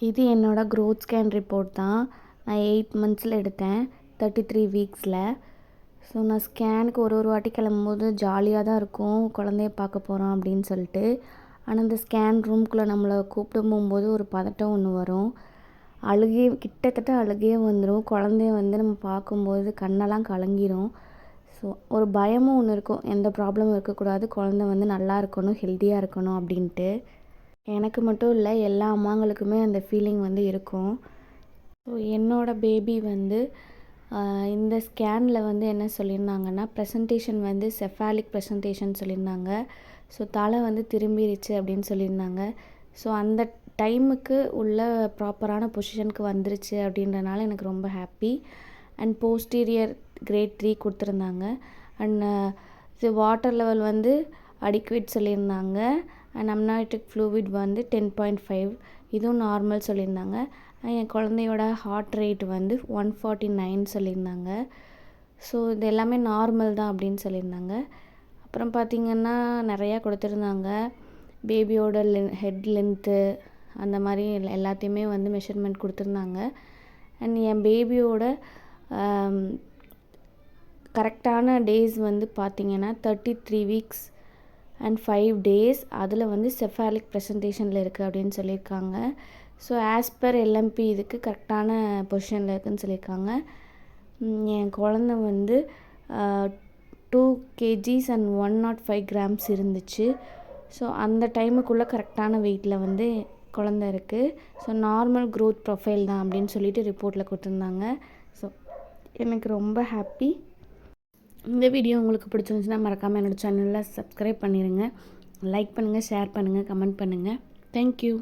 இது என்னோட growth scan report தான். நான் 8 மந்த்ஸில் எடுத்தேன், 33 வீக்ஸில். ஸோ நான் ஸ்கேனுக்கு ஒரு வாட்டி கிளம்பும்போது ஜாலியாக தான் இருக்கும், குழந்தைய பார்க்க போகிறோம் அப்படின்னு சொல்லிட்டு. ஆனால் இந்த ஸ்கேன் ரூம்குள்ளே நம்மளை கூப்பிட்டு போகும்போது ஒரு பதட்டம் ஒன்று வரும். கிட்டத்தட்ட அழுகையே வந்துடும். குழந்தைய நம்ம பார்க்கும்போது கண்ணெல்லாம் கலங்கிடும். ஸோ ஒரு பயமும் ஒன்று இருக்கும், எந்த ப்ராப்ளமும் இருக்கக்கூடாது, குழந்தை நல்லா இருக்கணும், ஹெல்த்தியாக இருக்கணும் அப்படின்ட்டு. எனக்கு மட்டும் இல்லை, எல்லா அம்மாங்களுக்குமே அந்த ஃபீலிங் இருக்கும். ஸோ என்னோடய பேபி இந்த ஸ்கேனில் என்ன சொல்லியிருந்தாங்கன்னா, ப்ரெசன்டேஷன் செஃபாலிக் ப்ரெசன்டேஷன் சொல்லியிருந்தாங்க. ஸோ தலை திரும்பிடுச்சு அப்படின்னு சொல்லியிருந்தாங்க. ஸோ அந்த டைமுக்கு உள்ள ப்ராப்பரான பொசிஷனுக்கு வந்துருச்சு அப்படின்றனால எனக்கு ரொம்ப ஹாப்பி. அண்ட் போஸ்டீரியர் கிரேட் 3 கொடுத்துருந்தாங்க. அண்ட் இது வாட்டர் லெவல் அடிக்வேட் சொல்லியிருந்தாங்க. அண்ட் அம்னாய்டிக் ஃப்ளூவிட் 10.5, இதுவும் நார்மல் சொல்லியிருந்தாங்க. என் குழந்தையோட ஹார்ட் ரேட் 149 சொல்லியிருந்தாங்க. ஸோ இது எல்லாமே நார்மல் தான் அப்படின்னு சொல்லியிருந்தாங்க. அப்புறம் பார்த்திங்கன்னா நிறையா கொடுத்துருந்தாங்க. பேபியோட ஹெட் லென்த்து அந்த மாதிரி எல்லாத்தையுமே மெஷர்மெண்ட் கொடுத்துருந்தாங்க. அண்ட் என் பேபியோட கரெக்டான டேஸ் பார்த்திங்கன்னா 33 வீக்ஸ் அண்ட் 5 days. அதில் செஃபாலிக் ப்ரெசன்டேஷனில் இருக்குது அப்படின்னு சொல்லியிருக்காங்க. ஸோ ஆஸ் பர் எல்எம்பி இதுக்கு கரெக்டான பொசிஷனில் இருக்குதுன்னு சொல்லியிருக்காங்க. என் குழந்த 2 kgs அண்ட் 105 grams இருந்துச்சு. ஸோ அந்த டைமுக்குள்ளே கரெக்டான வெயிட்டில் குழந்த இருக்குது. ஸோ நார்மல் க்ரோத் ப்ரொஃபைல் தான் அப்படின்னு சொல்லிட்டு ரிப்போர்ட்டில் கொடுத்துருந்தாங்க. ஸோ எனக்கு ரொம்ப ஹாப்பி. இந்த வீடியோ உங்களுக்கு பிடிச்சிருந்துச்சுன்னா மறக்காமல் என்னோடய சேனலில் சப்ஸ்கிரைப் பண்ணிடுங்க. லைக் பண்ணுங்கள், ஷேர் பண்ணுங்கள், கமெண்ட் பண்ணுங்கள். தேங்க்யூ.